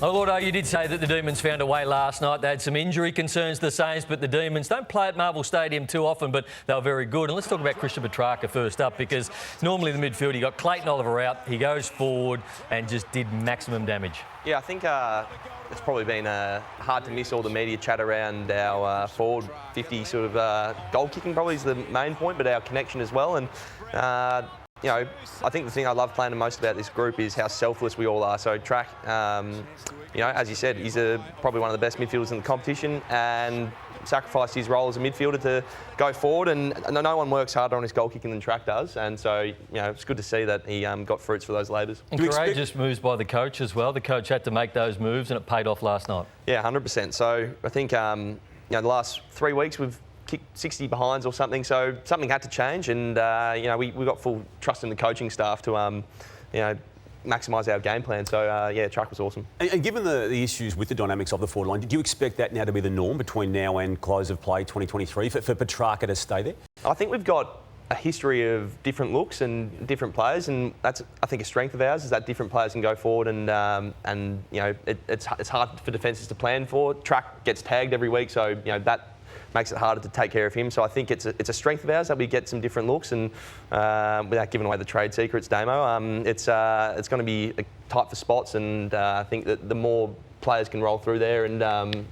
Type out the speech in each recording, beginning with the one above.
Oh, Lord, you did say that the Demons found a way last night. They had some injury concerns to the Saints, but the Demons don't play at Marvel Stadium too often, but they were very good. And let's talk about Christian Petracca first up, because normally in the midfield you got Clayton Oliver out. He goes forward and just did maximum damage. Yeah, I think it's probably been hard to miss all the media chat around our forward 50 sort of goal kicking probably is the main point, but our connection as well. And you know, I think the thing I love playing the most about this group is how selfless we all are. So Track, you know, as you said, he's probably one of the best midfielders in the competition and sacrificed his role as a midfielder to go forward. And no one works harder on his goal kicking than Track does. And so, you know, it's good to see that he got fruits for those labours. And courageous moves by the coach as well. The coach had to make those moves and it paid off last night. Yeah, 100%. So I think, you know, the last 3 weeks we've kicked 60 behinds or something, so something had to change, and you know, we got full trust in the coaching staff to you know, maximise our game plan. So yeah, Truck was awesome. And given the issues with the dynamics of the forward line, did you expect that now to be the norm between now and close of play 2023 for Petracca to stay there? I think we've got a history of different looks and different players, and that's, I think, a strength of ours is that different players can go forward, and you know, it's hard for defences to plan for. Track gets tagged every week, so you know that makes it harder to take care of him. So I think it's a strength of ours that we get some different looks, and without giving away the trade secrets, Damo, it's going to be tight for spots, and I think that the more players can roll through there and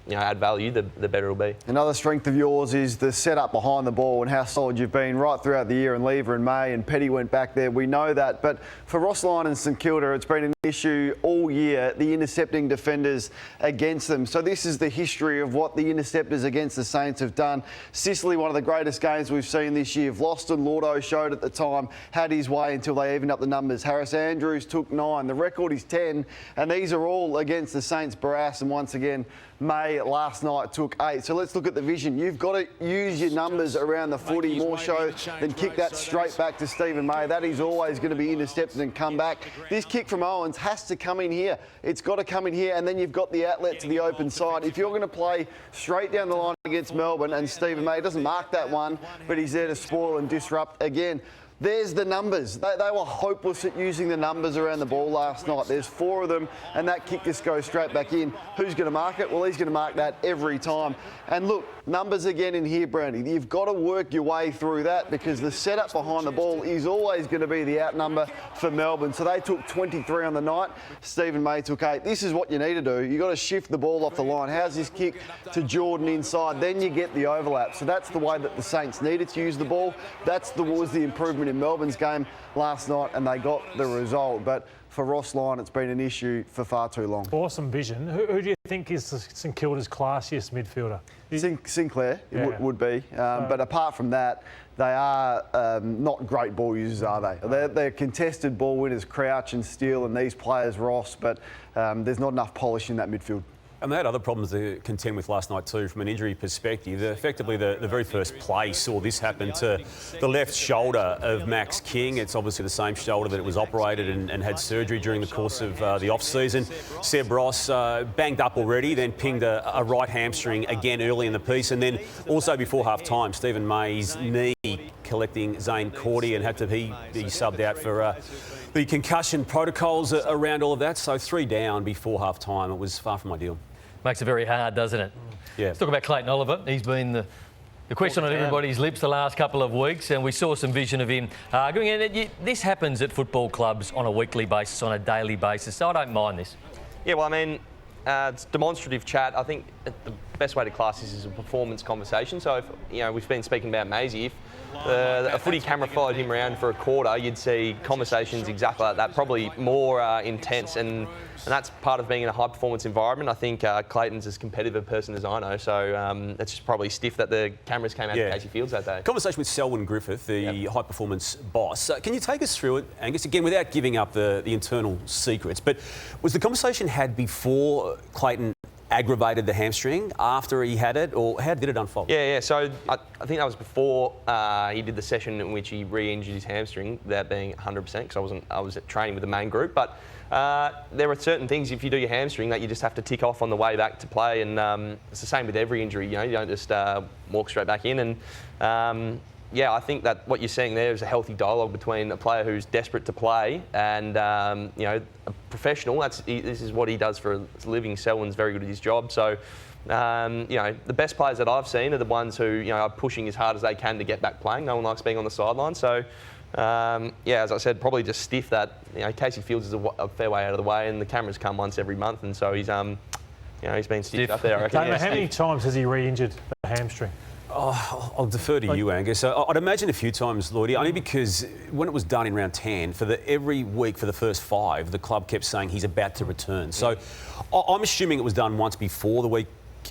you know, add value, the better it'll be. Another strength of yours is the setup behind the ball and how solid you've been right throughout the year. And Lever and May and Petty went back there. We know that. But for Lyon and St Kilda, it's been an issue all year, the intercepting defenders against them. So this is the history of what the interceptors against the Saints have done. Sicily, one of the greatest games we've seen this year. Vlosten, Lordo showed at the time, had his way until they evened up the numbers. Harris Andrews took 9. The record is 10. And these are all against the Saints. Barras, and once again, May last night took 8. So let's look at the vision. You've got to use your numbers around the footy more so than kick that straight back to Stephen May. That is always going to be intercepted and come back. This kick from Owens has to come in here. It's got to come in here, and then you've got the outlet to the open side. If you're going to play straight down the line against Melbourne, and Stephen May doesn't mark that one, but he's there to spoil and disrupt again. There's the numbers. They were hopeless at using the numbers around the ball last night. There's 4 of them, and that kick just goes straight back in. Who's going to mark it? Well, he's going to mark that every time. And look, numbers again in here, Brownie. You've got to work your way through that, because the setup behind the ball is always going to be the outnumber for Melbourne. So they took 23 on the night. Stephen May took 8. This is what you need to do. You've got to shift the ball off the line. How's this kick to Jordan inside? Then you get the overlap. So that's the way that the Saints needed to use the ball. That was the improvement in Melbourne's game last night, and they got the result. But for Lyon, it's been an issue for far too long. Awesome vision. Who do you think is St Kilda's classiest midfielder? Sinclair would be. But apart from that, they are not great ball users, are they? They're contested ball winners, Crouch and Steele, and these players, Ross, but there's not enough polish in that midfield. And they had other problems to contend with last night too, from an injury perspective. Effectively, the very first play saw this happen to the left shoulder of Max King. It's obviously the same shoulder that it was operated and had surgery during the course of the off-season. Seb Ross banged up already, then pinged a right hamstring again early in the piece. And then also before half-time, Stephen May's knee collecting Zane Cordy and had to be subbed out for the concussion protocols around all of that. So 3 down before half-time. It was far from ideal. Makes it very hard, doesn't it? Yeah. Let's talk about Clayton Oliver. He's been the question on everybody's lips the last couple of weeks, and we saw some vision of him going in. This happens at football clubs on a weekly basis, on a daily basis, so I don't mind this. Yeah, well, I mean, it's demonstrative chat. I think the best way to class this is a performance conversation. So, if, you know, we've been speaking about Maisie. If a footy camera followed him around for a quarter, you'd see conversations exactly like that, probably more intense, and that's part of being in a high-performance environment. I think Clayton's as competitive a person as I know, so it's just probably stiff that the cameras came out to Casey Fields that day. Conversation with Selwyn Griffith, the high-performance boss. Can you take us through it, Angus, again, without giving up the internal secrets, but was the conversation had before Clayton aggravated the hamstring, after he had it, or how did it unfold? Yeah. So I think that was before he did the session in which he re-injured his hamstring, without being 100%, because I was at training with the main group. But there are certain things, if you do your hamstring, that you just have to tick off on the way back to play, and it's the same with every injury. You know, you don't just walk straight back in. And yeah, I think that what you're seeing there is a healthy dialogue between a player who's desperate to play and a professional. This is what he does for a living. Selwyn's very good at his job. So, the best players that I've seen are the ones who are pushing as hard as they can to get back playing. No one likes being on the sideline. So, as I said, probably just stiff that. Casey Fields is a fair way out of the way, and the cameras come once every month, and so he's he's been stiff up there. I reckon. How many times has he re-injured the hamstring? Oh, I'll defer to you, Angus. I'd imagine a few times, Lloydie, only because when it was done in round 10, every week for the first 5, the club kept saying he's about to return. So I'm assuming it was done once before the week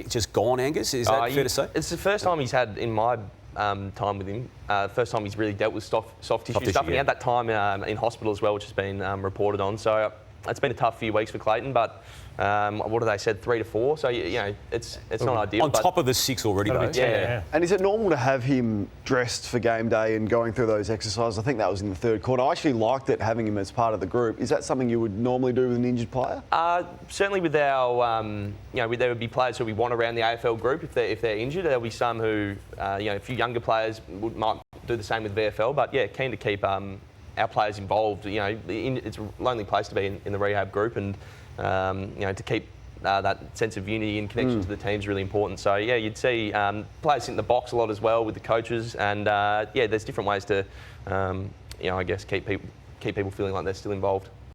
just gone, Angus. Is that fair to say? It's the first time he's had, in my time with him, first time he's really dealt with soft tissue stuff. And he had that time in hospital as well, which has been reported on. So it's been a tough few weeks for Clayton, but what have they said, 3 to 4? So, it's not ideal. On top of the 6 already, though. Yeah. And is it normal to have him dressed for game day and going through those exercises? I think that was in the third quarter. I actually liked it, having him as part of the group. Is that something you would normally do with an injured player? Certainly with our, there would be players who we want around the AFL group if they're injured. There'll be some who, a few younger players might do the same with VFL. But, keen to keep our players involved. It's a lonely place to be in the rehab group, and to keep that sense of unity and connection to the team is really important. So you'd see players sit in the box a lot as well with the coaches, and there's different ways to, I guess keep people feeling like they're still involved.